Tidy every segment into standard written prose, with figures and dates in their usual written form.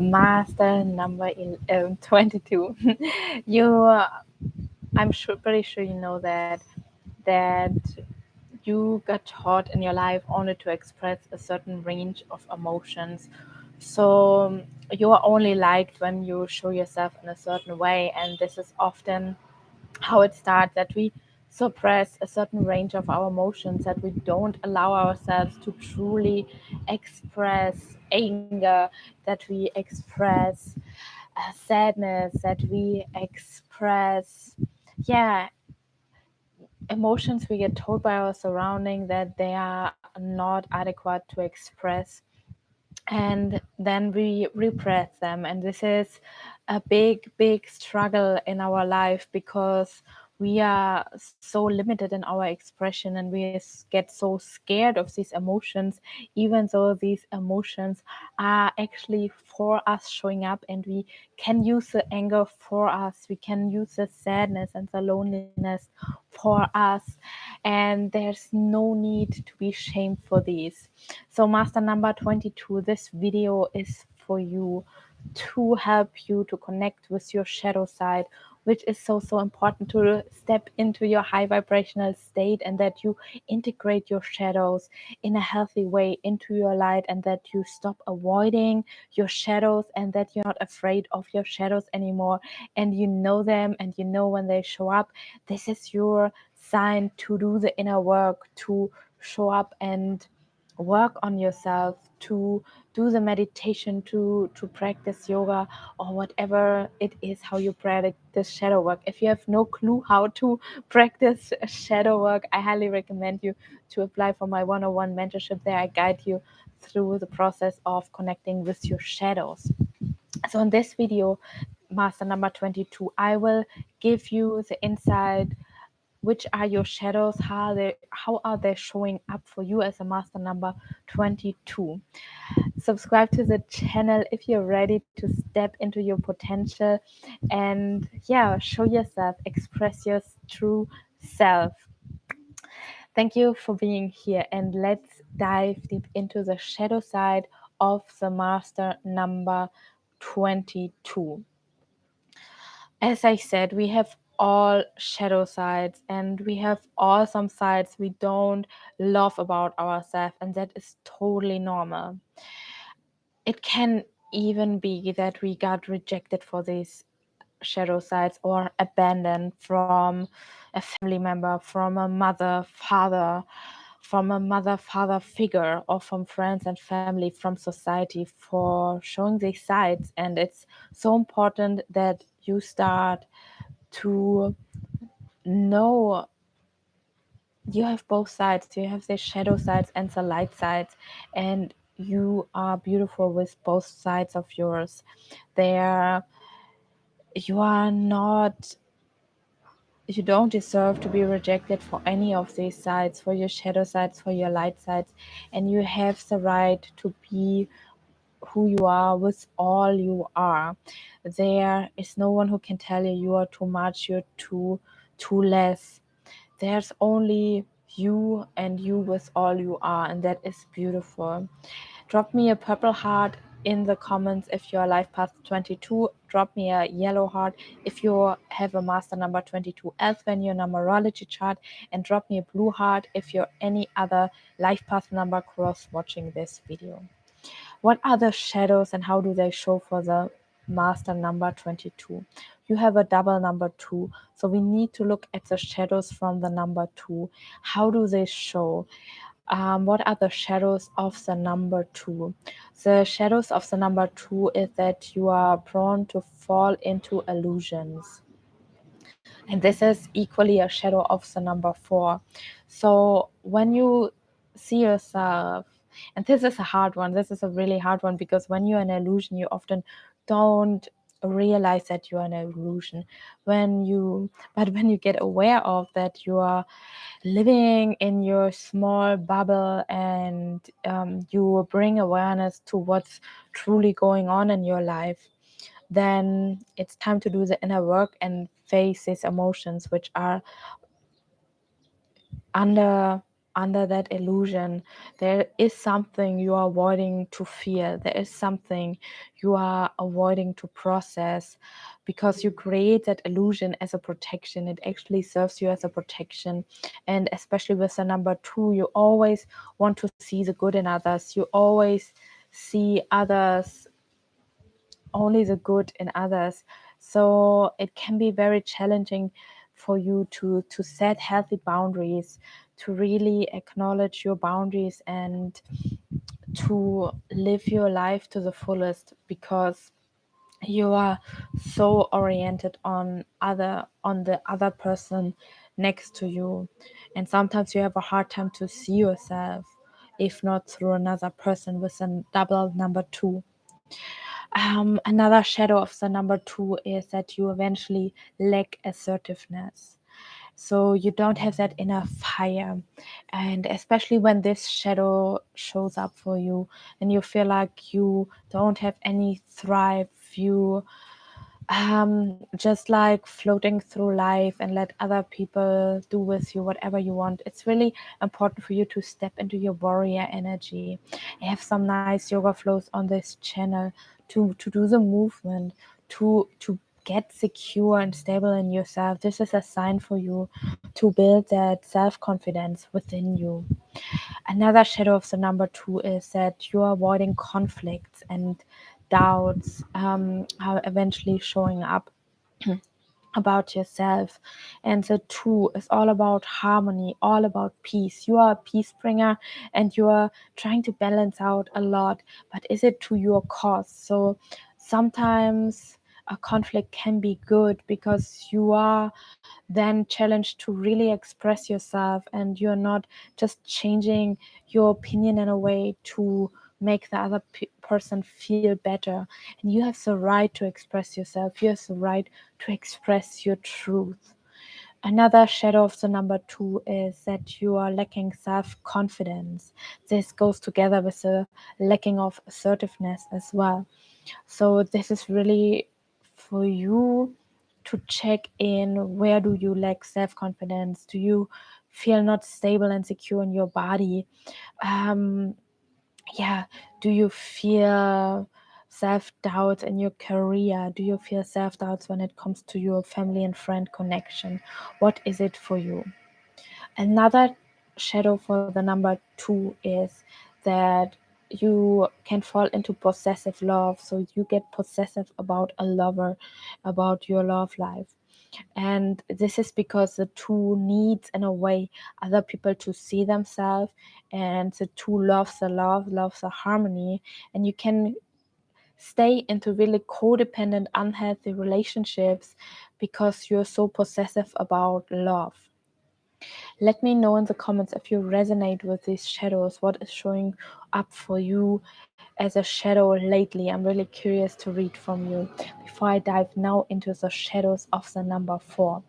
Master number 22. I'm pretty sure you know that you got taught in your life only to express a certain range of emotions. So you are only liked when you show yourself in a certain way, and this is often how it starts, that we suppress a certain range of our emotions, that we don't allow ourselves to truly express anger, that we express sadness, that we express, yeah, emotions we get told by our surrounding that they are not adequate to express, and then we repress them. And this is a big struggle in our life, because we are so limited in our expression, and we get so scared of these emotions, even though these emotions are actually for us showing up, and we can use the anger for us, we can use the sadness and the loneliness for us, and there's no need to be shamed for these. So master number 22, this video is for you, to help you to connect with your shadow side, which is so important, to step into your high vibrational state, and that you integrate your shadows in a healthy way into your light, and that you stop avoiding your shadows, and that you're not afraid of your shadows anymore, and you know them, and you know when they show up. This is your sign to do the inner work, to show up and work on yourself, to do the meditation, to practice yoga, or whatever it is, how you practice shadow work. If you have no clue how to practice shadow work, I highly recommend you to apply for my 101 mentorship. There I guide you through the process of connecting with your shadows. So in this video, master number 22, I will give you the insight, which are your shadows, how are they showing up for you as a master number 22. Subscribe to the channel if you're ready to step into your potential, and yeah, show yourself, express your true self. Thank you for being here, and let's dive deep into the shadow side of the master number 22. As I said, we have all shadow sides, and we have all some sides we don't love about ourselves, and that is totally normal. It can even be that we got rejected for these shadow sides, or abandoned from a family member, from a mother father figure, or from friends and family, from society, for showing these sides. And it's so important that you start to know you have both sides. You have the shadow sides and the light sides, and you are beautiful with both sides of yours. There, you are not, you don't deserve to be rejected for any of these sides, for your shadow sides, for your light sides, and you have the right to be who you are with all you are. There is no one who can tell you you are too much, you're too less. There's only you, and you with all you are, and that is beautiful. Drop me a purple heart in the comments if you're life path 22. Drop me a yellow heart if you have a master number 22 elsewhere in your numerology chart, and drop me a blue heart if you're any other life path number cross watching this video. What are the shadows, and how do they show for the master number 22? You have a double number 2, so we need to look at the shadows from the number 2. How do they show? What are the shadows of the number 2? The shadows of the number 2 is that you are prone to fall into illusions. And this is equally a shadow of the number 4. So when you see yourself, and this is a hard one, this is a really hard one, because when you're an illusion, you often don't realize that you are an illusion. But when you get aware of that, you are living in your small bubble, and you bring awareness to what's truly going on in your life, then it's time to do the inner work and face these emotions which are under under that illusion. There is something you are avoiding to feel. There is something you are avoiding to process, because you create that illusion as a protection. It actually serves you as a protection. And especially with the number two, you always want to see the good in others. You always see others, only the good in others. So it can be very challenging for you to set healthy boundaries, to really acknowledge your boundaries, and to live your life to the fullest, because you are so oriented on the other person next to you. And sometimes you have a hard time to see yourself, if not through another person with a double number two. Another shadow of the number two is that you eventually lack assertiveness. So you don't have that inner fire. And especially when this shadow shows up for you and you feel like you don't have any thrive, you just like floating through life and let other people do with you whatever you want. It's really important for you to step into your warrior energy. I have some nice yoga flows on this channel to do the movement, to get secure and stable in yourself. This is a sign for you to build that self-confidence within you. Another shadow of the number two is that you are avoiding conflicts, and doubts are eventually showing up about yourself. And the two is all about harmony, all about peace. You are a peace bringer and you are trying to balance out a lot, but is it to your cause? So sometimes a conflict can be good because you are then challenged to really express yourself, and you're not just changing your opinion in a way to make the other person feel better. And you have the right to express yourself, you have the right to express your truth. Another shadow of the number two is that you are lacking self confidence. This goes together with the lacking of assertiveness as well. So this is really for you to check in. Where do you lack self-confidence? Do you feel not stable and secure in your body? um yeah, do you feel self-doubts in your career? Do you feel self-doubts when it comes to your family and friend connection? What is it for you? Another shadow for the number two is that you can fall into possessive love. So you get possessive about a lover, about your love life. And this is because the two needs, in a way, other people to see themselves, and the two loves the love, loves the harmony. And you can stay into really codependent, unhealthy relationships because you're so possessive about love. Let me know in the comments if you resonate with these shadows. What is showing up for you as a shadow lately? I'm really curious to read from you. Before I dive now into the shadows of the number four.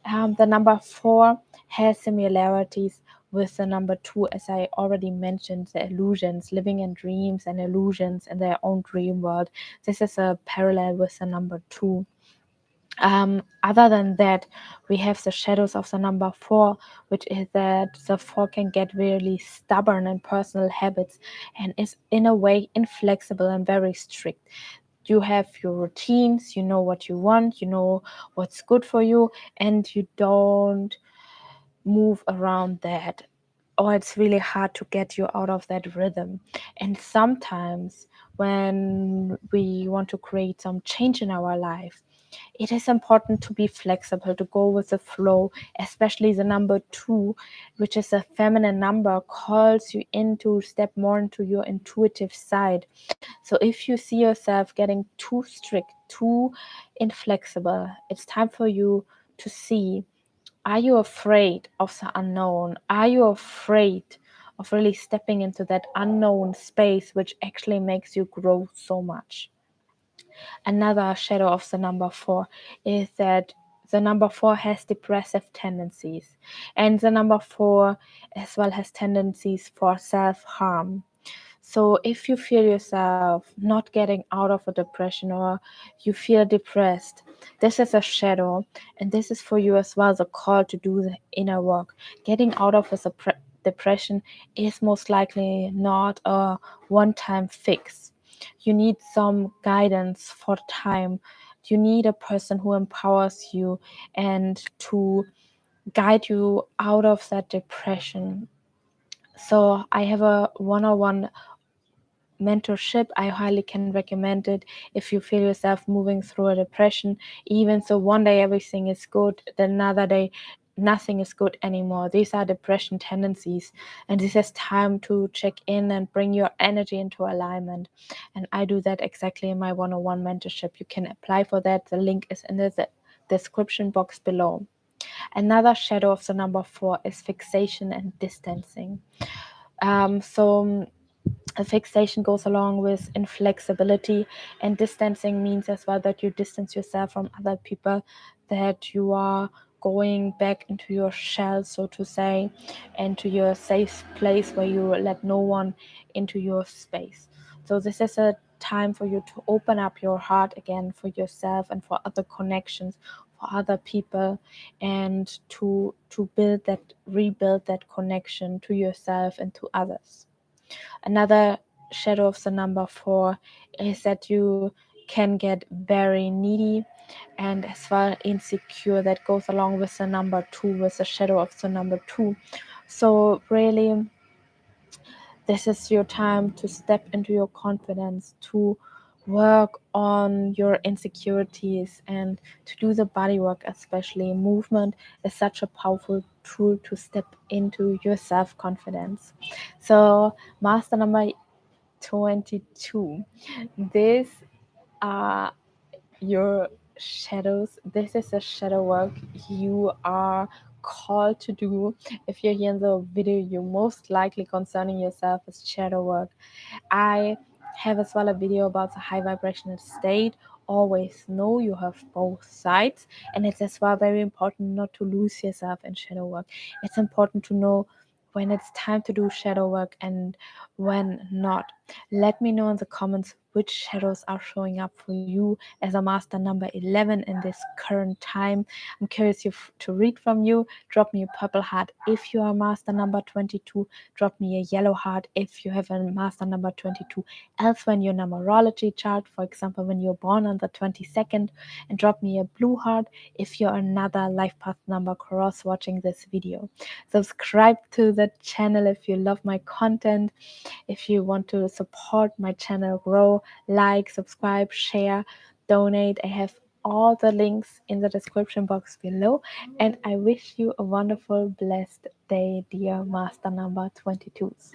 The number four has similarities with the number two, as I already mentioned, the illusions, living in dreams and illusions in their own dream world. This is a parallel with the number two. Other than that, we have the shadows of the number four, which is that the four can get really stubborn in personal habits and is in a way inflexible and very strict. You have your routines, you know what you want, you know what's good for you, and you don't move around that, or it's really hard to get you out of that rhythm. And sometimes when we want to create some change in our life, it is important to be flexible, to go with the flow. Especially the number two, which is a feminine number, calls you in to step more into your intuitive side. So if you see yourself getting too strict, too inflexible, it's time for you to see, are you afraid of the unknown? Are you afraid of really stepping into that unknown space, which actually makes you grow so much? Another shadow of the number four is that the number four has depressive tendencies, and the number four as well has tendencies for self-harm. So if you feel yourself not getting out of a depression, or you feel depressed, this is a shadow, and this is for you as well, the call to do the inner work, getting out of a depression is most likely not a one-time fix. You need some guidance for time. You need a person who empowers you and to guide you out of that depression. So I have a one-on-one mentorship. I highly can recommend it if you feel yourself moving through a depression. Even so, one day everything is good, then another day nothing is good anymore. These are depression tendencies, and this is time to check in and bring your energy into alignment. And I do that exactly in my one-on-one mentorship. You can apply for that. The link is in the description box below. Another shadow of the number 4 is fixation and distancing. So a fixation goes along with inflexibility, and distancing means as well that you distance yourself from other people, that you are going back into your shell, so to say, and to your safe place where you let no one into your space. So this is a time for you to open up your heart again for yourself and for other connections, for other people, and to rebuild that connection to yourself and to others. Another shadow of the number 4 is that you can get very needy and as well insecure. That goes along with the number 2, with the shadow of the number 2. So really, this is your time to step into your confidence, to work on your insecurities, and to do the body work. Especially movement is such a powerful tool to step into your self-confidence. So master number 22, these are your shadows. This is a shadow work you are called to do. If you're here in the video, you most likely concerning yourself is shadow work. I have as well a video about the high vibrational state. Always know you have both sides, and it's as well very important not to lose yourself in shadow work. It's important to know when it's time to do shadow work and when not. Let me know in the comments which shadows are showing up for you as a master number 11 in this current time. I'm curious to read from you. Drop me a purple heart if you are master number 22. Drop me a yellow heart if you have a master number 22 elsewhere in your numerology chart, for example, when you're born on the 22nd. And drop me a blue heart if you're another life path number cross watching this video. Subscribe to the channel if you love my content. If you want to support my channel grow, like, subscribe, share, donate. I have all the links in the description box below. And I wish you a wonderful, blessed day, dear master number 22s.